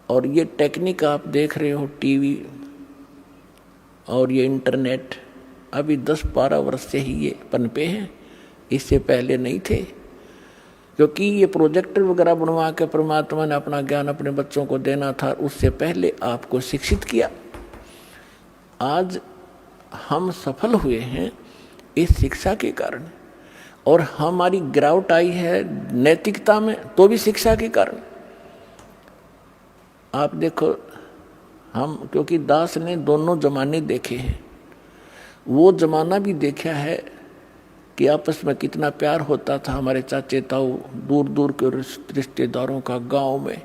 और ये टेक्निक आप देख रहे हो, टीवी और ये इंटरनेट अभी 10-12 वर्ष से ही ये पनपे हैं, इससे पहले नहीं थे। क्योंकि ये प्रोजेक्टर वगैरह बनवा के परमात्मा ने अपना ज्ञान अपने बच्चों को देना था, उससे पहले आपको शिक्षित किया। आज हम सफल हुए हैं इस शिक्षा के कारण, और हमारी गिरावट आई है नैतिकता में तो भी शिक्षा के कारण। आप देखो, हम क्योंकि दास ने दोनों जमाने देखे हैं, वो जमाना भी देखा है कि आपस में कितना प्यार होता था। हमारे चाचे ताऊ दूर दूर के रिश्तेदारों का गांव में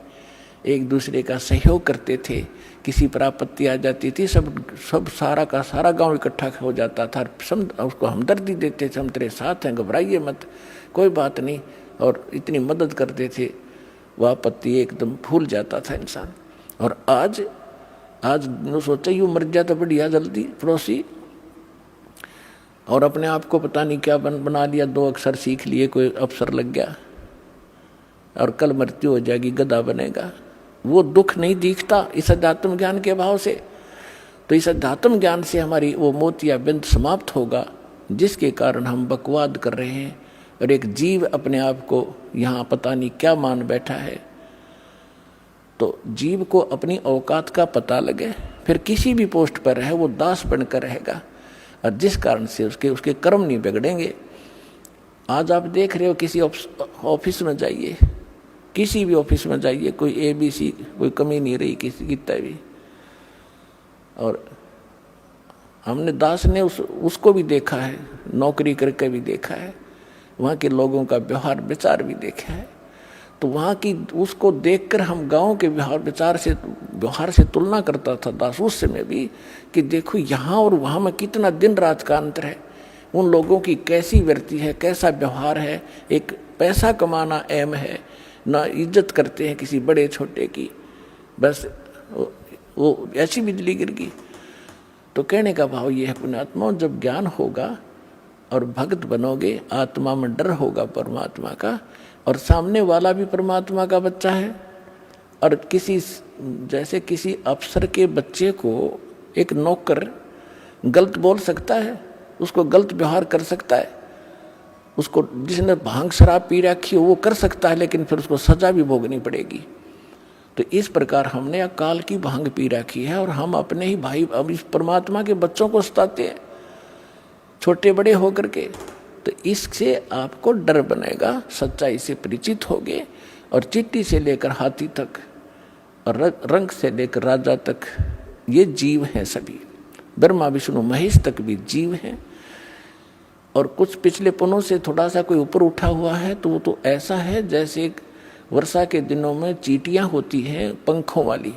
एक दूसरे का सहयोग करते थे। किसी पर आपत्ति आ जाती थी, सब सारा का सारा गांव इकट्ठा हो जाता था, उसको हमदर्दी देते थे, हम तेरे साथ हैं, घबराइए मत, कोई बात नहीं, और इतनी मदद करते थे, वह आपत्ति एकदम भूल जाता था इंसान। और आज सोचा यूँ मर जाए तो बढ़िया जल्दी पड़ोसी, और अपने आप को पता नहीं क्या बना लिया, 2 अक्षर सीख लिए, कोई अफसर लग गया और कल मृत्यु हो जाएगी, गधा बनेगा। वो दुख नहीं दिखता इस अध्यात्म ज्ञान के अभाव से। तो इस अध्यात्म ज्ञान से हमारी वो मोतिया बिंद समाप्त होगा, जिसके कारण हम बकवाद कर रहे हैं, और एक जीव अपने आप को यहाँ पता नहीं क्या मान बैठा है। तो जीव को अपनी औकात का पता लगे, फिर किसी भी पोस्ट पर रहे वो दास बनकर रहेगा, और जिस कारण से उसके कर्म नहीं बिगड़ेंगे। आज आप देख रहे हो, किसी ऑफिस में जाइए, किसी भी ऑफिस में जाइए, कोई ABC कोई कमी नहीं रही किसी की भी। और हमने दास ने उसको भी देखा है, नौकरी करके भी देखा है, वहाँ के लोगों का व्यवहार विचार भी देखा है। तो वहाँ की उसको देखकर हम गांव के व्यवहार से तुलना करता था दास उस समय भी, कि देखो यहाँ और वहाँ में कितना दिन रात का अंतर है। उन लोगों की कैसी वृत्ति है, कैसा व्यवहार है, एक पैसा कमाना अहम है, ना इज्जत करते हैं किसी बड़े छोटे की, बस वो ऐसी बिजली गिर गई। तो कहने का भाव ये है, पुण्यात्मा, जब ज्ञान होगा और भक्त बनोगे, आत्मा में डर होगा परमात्मा का, और सामने वाला भी परमात्मा का बच्चा है। और जैसे किसी अफसर के बच्चे को एक नौकर गलत बोल सकता है, उसको गलत व्यवहार कर सकता है, उसको जिसने भांग शराब पी रखी हो वो कर सकता है, लेकिन फिर उसको सजा भी भोगनी पड़ेगी। तो इस प्रकार हमने अकाल की भांग पी रखी है, और हम अपने ही भाई अब इस परमात्मा के बच्चों को सताते हैं छोटे बड़े होकर के। तो इससे आपको डर बनेगा, सच्चाई से परिचित होगे, और चींटी से लेकर हाथी तक और रंग से लेकर राजा तक ये जीव हैं सभी, ब्रह्मा विष्णु महेश तक भी जीव हैं। और कुछ पिछले पनों से थोड़ा सा कोई ऊपर उठा हुआ है तो वो तो ऐसा है जैसे वर्षा के दिनों में चींटियां होती हैं पंखों वाली,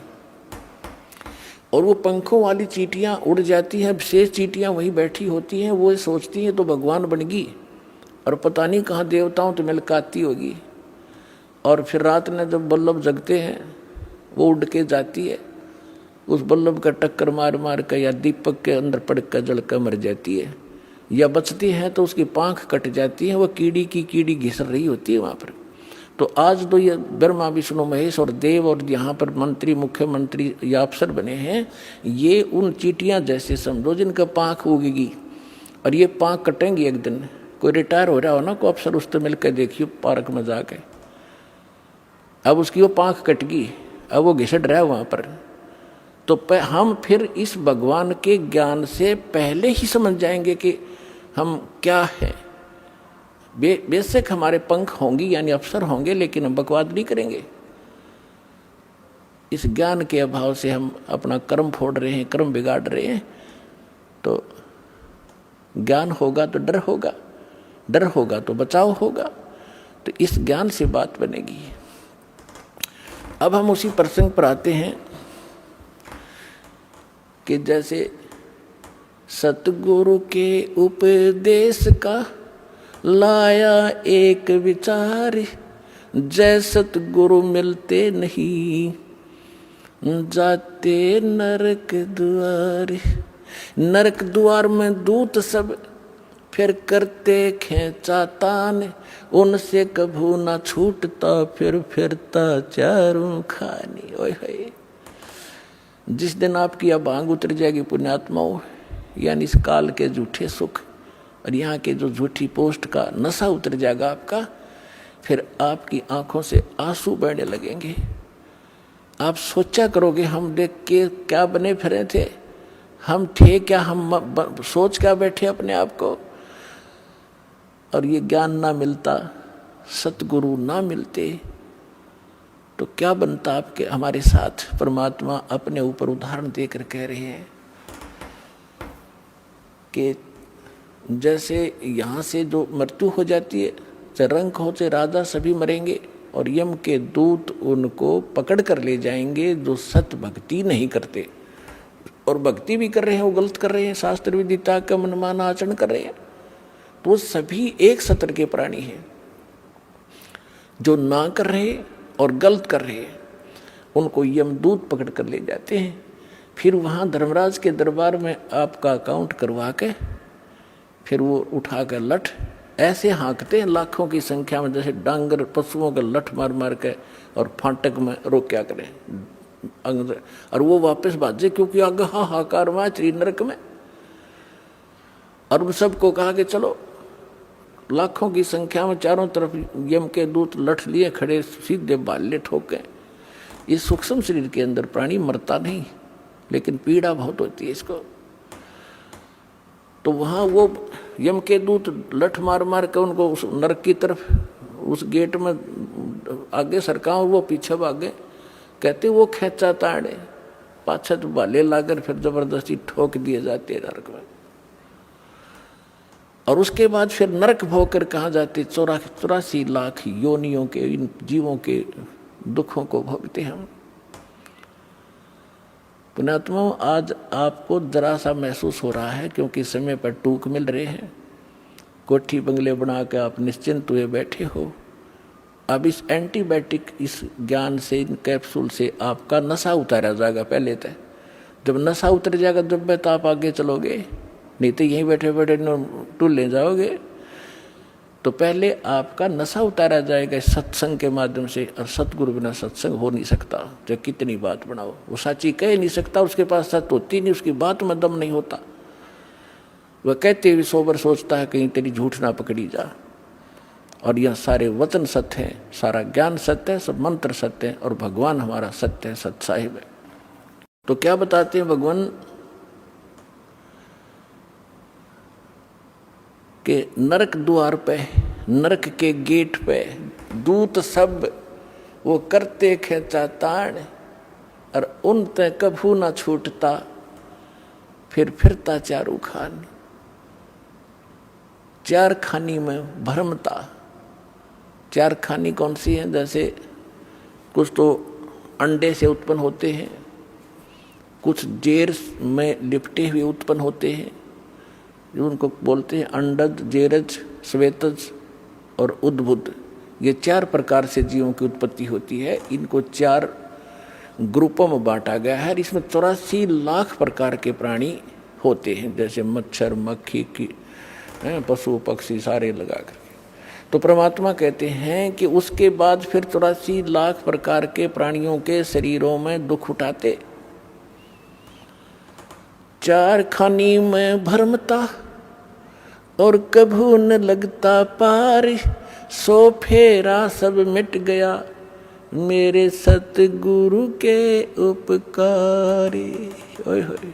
और वो पंखों वाली चींटियां उड़ जाती हैं, शेष चींटियां वहीं बैठी होती हैं, वो सोचती हैं तो भगवान बन गई, और पता नहीं कहाँ देवताओं तो मिलकाती होगी। और फिर रात में जब बल्लभ जगते हैं वो उड़ के जाती है, उस बल्लभ का टक्कर मार मार कर या दीपक के अंदर पड़ कर जल कर मर जाती है, या बचती है तो उसकी पाँख कट जाती है, वो कीड़ी घिसर रही होती है वहाँ पर। तो आज तो ये ब्रह्मा विष्णु महेश और देव और यहाँ पर मंत्री मुख्यमंत्री या अफसर बने हैं, ये उन चींटियाँ जैसे समझो जिनका पाँख उगेगी, और ये पाँख कटेंगी एक दिन। कोई रिटायर हो रहा हो ना, कोई अफसर उससे मिलकर देखियो पार्क में जाके, अब उसकी वो पाँख कट गई, अब वो घिसट रहा है वहाँ पर। तो हम फिर इस भगवान के ज्ञान से पहले ही समझ जाएंगे कि हम क्या है। बेशक हमारे पंख होंगे यानी अफसर होंगे, लेकिन हम बकवाद नहीं करेंगे। इस ज्ञान के अभाव से हम अपना कर्म फोड़ रहे हैं, कर्म बिगाड़ रहे हैं। तो ज्ञान होगा तो डर होगा, डर होगा तो बचाव होगा। तो इस ज्ञान से बात बनेगी। अब हम उसी प्रसंग पर आते हैं कि जैसे सतगुरु के उपदेश का लाया एक विचार, जय सतगुरु मिलते नहीं जाते नरक द्वार। नरक द्वार में दूत सब फिर करते खेचा तान, उनसे कभू ना छूटता, फिर फिरता चारों खानी। ओए होए, जिस दिन आपकी अब भांग उतर जाएगी पुण्यात्माओं, यानी इस काल के झूठे सुख और यहाँ के जो झूठी पोस्ट का नशा उतर जाएगा आपका, फिर आपकी आंखों से आंसू बहने लगेंगे। आप सोचा करोगे हम देख के क्या बने फिरे थे, हम थे क्या, हम सोच क्या बैठे अपने आप को। और ये ज्ञान ना मिलता, सतगुरु ना मिलते, तो क्या बनता आपके हमारे साथ। परमात्मा अपने ऊपर उदाहरण देकर कह रहे हैं कि जैसे यहाँ से जो मृत्यु हो जाती है, चाहे रंक हो चाहे राजा, सभी मरेंगे और यम के दूत उनको पकड़ कर ले जाएंगे जो सत भक्ति नहीं करते। और भक्ति भी कर रहे हैं वो गलत कर रहे हैं, शास्त्र विदिता का मनमाना आचरण कर रहे हैं, तो वो सभी एक सत्र के प्राणी हैं। जो ना कर रहे और गलत कर रहे हैं उनको यमदूत पकड़ कर ले जाते हैं। फिर वहाँ धर्मराज के दरबार में आपका अकाउंट करवा के फिर वो उठा कर लठ ऐसे हाँकते हैं लाखों की संख्या में, जैसे डांगर पशुओं का लठ मार मार के और फाटक में रोक क्या करें और वो वापस भाजे, क्योंकि आगे हाहाकार हुआ त्रि नरक में। और उन सबको कहा कि चलो, लाखों की संख्या में चारों तरफ यम के दूत लठ लिए खड़े, सीधे बाले ठोके। ये सूक्ष्म शरीर के अंदर प्राणी मरता नहीं, लेकिन पीड़ा बहुत होती है इसको। तो वहाँ वो यम के दूत लठ मार मार के उनको उस नरक की तरफ, उस गेट में आगे सरका और वो पीछे भागे। कहते वो खेचा ताड़े, पाछा तो बाले लाकर फिर जबरदस्ती ठोक दिए जाते नरक में। और उसके बाद फिर नरक भोग कर कहाँ जाते, 84 लाख योनियों के इन जीवों के दुखों को भोगते हम। पुण्यात्माओं, आज आपको जरा सा महसूस हो रहा है क्योंकि समय पर टूक मिल रहे हैं, कोठी बंगले बना के आप निश्चिंत हुए बैठे हो। अब इस एंटीबायोटिक, इस ज्ञान से, इन कैप्सूल से आपका नशा उतारा जाएगा पहले तक। जब नशा उतर जाएगा जब तो आप आगे चलोगे, नहीं तो यहीं बैठे बैठे टूल ले जाओगे। तो पहले आपका नशा उतारा जाएगा सत्संग के माध्यम से, और सतगुरु बिना सत्संग हो नहीं सकता। जो कितनी बात बनाओ, वो साची कह नहीं सकता, उसके पास सत होती नहीं, उसकी बात में दम नहीं होता। वह कहते हुए सोबर सोचता है कहीं तेरी झूठ ना पकड़ी जा। और यह सारे वचन सत्य है, सारा ज्ञान सत्य है, सब मंत्र सत्य है, और भगवान हमारा सत्य है, सत साहिब है। तो क्या बताते हैं भगवान कि नरक द्वार पे, नरक के गेट पे दूत सब वो करते खेचा ताड़, और उन ते कभू ना छूटता, फिर फिरता चारू खान। चार खानी में भरमता। चार खानी कौन सी है? जैसे कुछ तो अंडे से उत्पन्न होते हैं, कुछ जेर में लिपटे हुए उत्पन्न होते हैं, जो उनको बोलते हैं अंडज, जेरज, श्वेतज और उद्भुत। ये 4 प्रकार से जीवों की उत्पत्ति होती है। इनको 4 ग्रुपों में बांटा गया है। इसमें 84 लाख प्रकार के प्राणी होते हैं, जैसे मच्छर, मक्खी की, पशु पक्षी सारे लगा कर। तो परमात्मा कहते हैं कि उसके बाद फिर 84 लाख प्रकार के प्राणियों के शरीरों में दुख उठाते। 4 खानी में भरमता और कभू न लगता पार, सो फेरा सब मिट गया मेरे सतगुरु के उपकार। ओए होए,